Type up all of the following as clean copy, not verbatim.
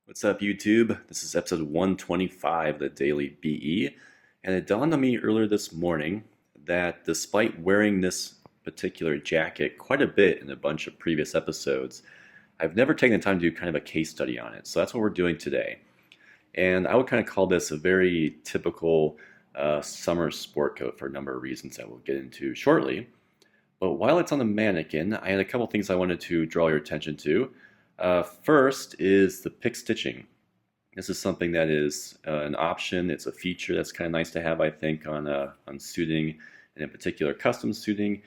What's up, YouTube? This is episode 125 of the Daily BE, and it dawned on me earlier this morning that despite wearing this particular jacket quite a bit in a bunch of previous episodes, I've never taken the time to do kind of a case study on it. So that's what we're doing today. And I would kind of call this a very typical summer sport coat for a number of reasons that we'll get into shortly. But while it's on the mannequin, I had a couple things I wanted to draw your attention to. First is the pick stitching. This is something that is an option. It's a feature that's kind of nice to have, I think, on suiting, and in particular custom suiting.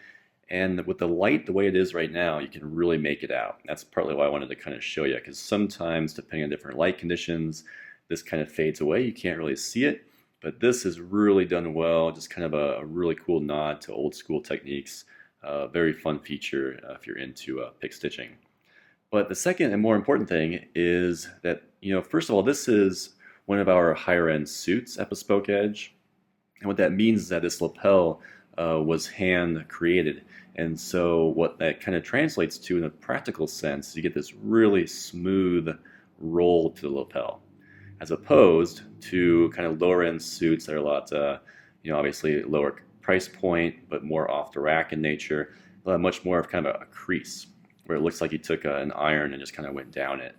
And with the light the way it is right now, you can really make it out. That's partly why I wanted to kind of show you, because sometimes, depending on different light conditions, this kind of fades away. You can't really see it, but this is really done well. Just kind of a really cool nod to old school techniques. Very fun feature if you're into pick stitching. But the second and more important thing is that, first of all, this is one of our higher end suits at Bespoke Edge. And what that means is that this lapel was hand created. And so what that kind of translates to in a practical sense, you get this really smooth roll to the lapel, as opposed to kind of lower end suits that are a lot, obviously lower price point, but more off the rack in nature. They'll have much more of kind of a crease, where it looks like you took an iron and just kind of went down it.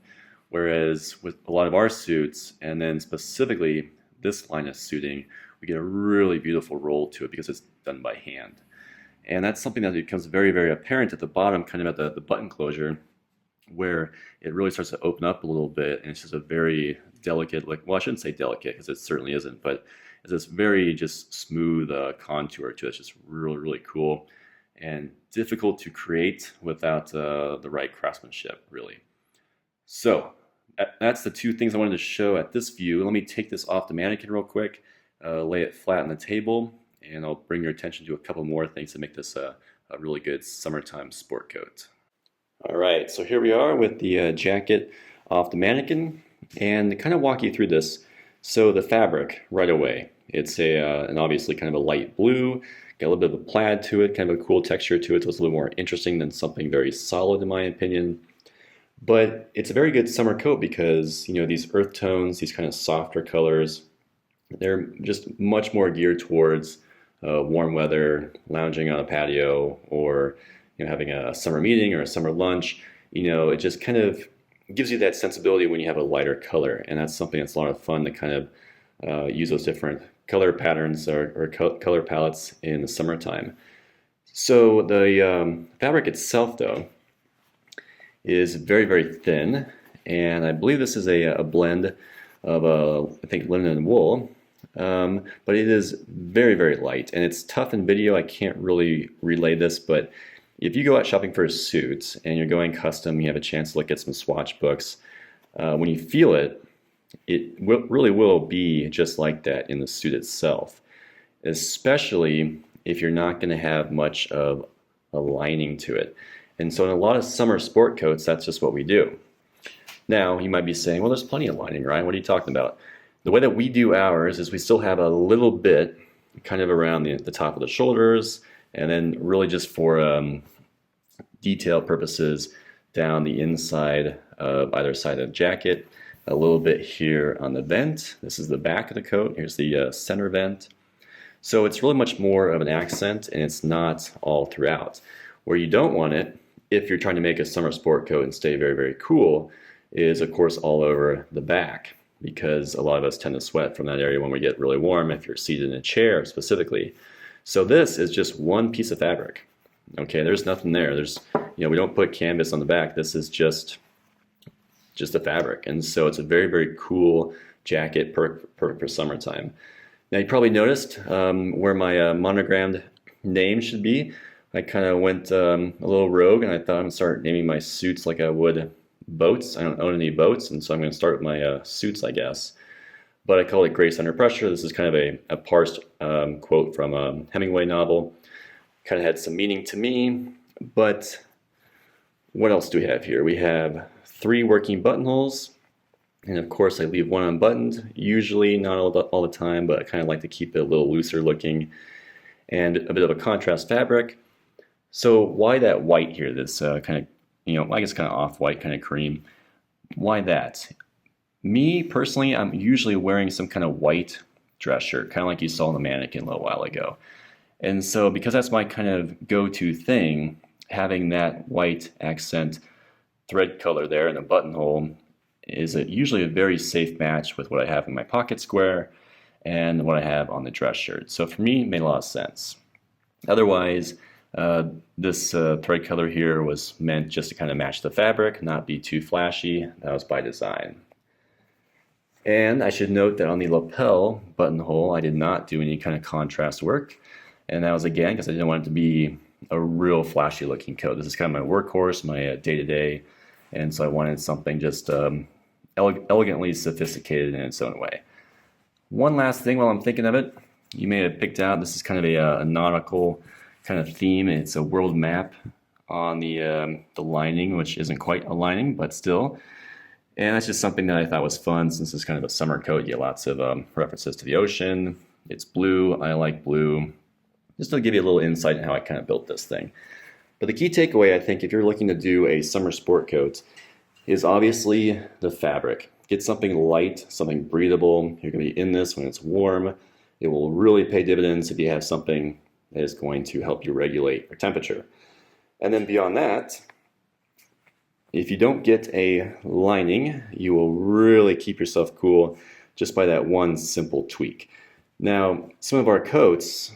Whereas with a lot of our suits, and then specifically this line of suiting, we get a really beautiful roll to it because it's done by hand. And that's something that becomes very, very apparent at the bottom, kind of at the button closure, where it really starts to open up a little bit, and it's just a very delicate, I shouldn't say delicate because it certainly isn't, but it's this very just smooth contour to it. It's just really, really cool and difficult to create without the right craftsmanship, really. So that's the two things I wanted to show at this view. Let me take this off the mannequin real quick, lay it flat on the table, and I'll bring your attention to a couple more things to make this a really good summertime sport coat. All right, so here we are with the jacket off the mannequin, and to kind of walk you through this. So the fabric, right away, it's an obviously kind of a light blue, got a little bit of a plaid to it, kind of a cool texture to it, so it's a little more interesting than something very solid in my opinion. But it's a very good summer coat because, these earth tones, these kind of softer colors, they're just much more geared towards warm weather, lounging on a patio, or having a summer meeting or a summer lunch. It just kind of gives you that sensibility when you have a lighter color, and that's something that's a lot of fun to kind of use those different color patterns or color palettes in the summertime. So the fabric itself, though, is very, very thin, and I believe this is a blend of I think linen and wool, but it is very, very light, and it's tough in video. I can't really relay this, but if you go out shopping for a suit and you're going custom, you have a chance to look at some swatch books. When you feel it, really will be just like that in the suit itself, especially if you're not going to have much of a lining to it. And so in a lot of summer sport coats, that's just what we do. Now, you might be saying, well, there's plenty of lining, Ryan. What are you talking about? The way that we do ours is we still have a little bit kind of around the top of the shoulders, and then really just for detail purposes down the inside of either side of the jacket. A little bit here on the vent. This is the back of the coat. Here's the center vent. So it's really much more of an accent, and it's not all throughout. Where you don't want it, if you're trying to make a summer sport coat and stay very, very cool, is of course all over the back, because a lot of us tend to sweat from that area when we get really warm, if you're seated in a chair specifically. So this is just one piece of fabric. Okay, there's nothing there. We don't put canvas on the back. This is just a fabric, and so it's a very, very cool jacket, perfect for summertime. Now you probably noticed where my monogrammed name should be. I kind of went a little rogue, and I thought I'm going to start naming my suits like I would boats. I don't own any boats, and so I'm going to start with my suits, I guess. But I call it Grace Under Pressure. This is kind of a parsed quote from a Hemingway novel. Kind of had some meaning to me, but what else do we have here? We have 3 working buttonholes, and of course I leave one unbuttoned, usually not all the time, but I kind of like to keep it a little looser looking, and a bit of a contrast fabric. So why that white here, this kind of, I guess kind of off-white, kind of cream? Why that? Me personally, I'm usually wearing some kind of white dress shirt, kind of like you saw in the mannequin a little while ago. And so because that's my kind of go-to thing, having that white accent thread color there in the buttonhole is usually a very safe match with what I have in my pocket square and what I have on the dress shirt. So for me, it made a lot of sense. Otherwise, this thread color here was meant just to kind of match the fabric, not be too flashy. That was by design. And I should note that on the lapel buttonhole, I did not do any kind of contrast work. And that was again because I didn't want it to be a real flashy looking coat. This is kind of my workhorse, my day-to-day. And so I wanted something just elegantly sophisticated in its own way. One last thing while I'm thinking of it, you may have picked out this is kind of a nautical kind of theme. It's a world map on the lining, which isn't quite a lining, but still. And that's just something that I thought was fun since it's kind of a summer coat. You get lots of references to the ocean. It's blue. I like blue. Just to give you a little insight on how I kind of built this thing. But the key takeaway, I think, if you're looking to do a summer sport coat, is obviously the fabric. Get something light, something breathable. You're going to be in this when it's warm. It will really pay dividends if you have something that is going to help you regulate your temperature. And then beyond that, if you don't get a lining, you will really keep yourself cool just by that one simple tweak. Now, some of our coats,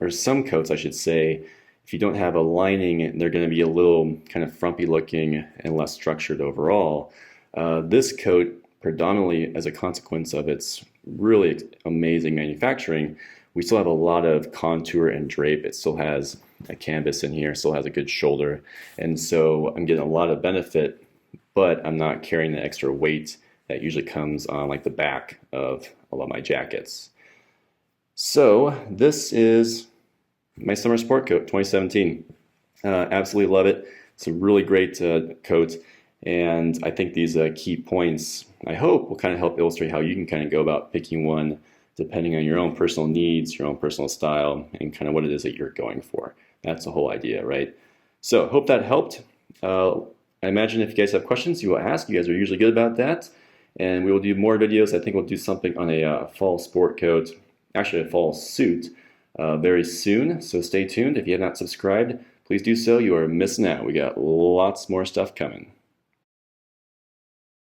or some coats I should say, if you don't have a lining, they're going to be a little kind of frumpy looking and less structured overall. This coat, predominantly as a consequence of its really amazing manufacturing, we still have a lot of contour and drape. It still has a canvas in here, still has a good shoulder. And so I'm getting a lot of benefit, but I'm not carrying the extra weight that usually comes on like the back of a lot of my jackets. So this is my summer sport coat 2017. Absolutely love it. It's a really great coat. And I think these key points, I hope, will kind of help illustrate how you can kind of go about picking one depending on your own personal needs, your own personal style, and kind of what it is that you're going for. That's the whole idea, right? So hope that helped. I imagine if you guys have questions, you will ask. You guys are usually good about that. And we will do more videos. I think we'll do something on a fall sport coat, actually a fall suit, very soon. So stay tuned. If you have not subscribed, please do so. You are missing out. We got lots more stuff coming.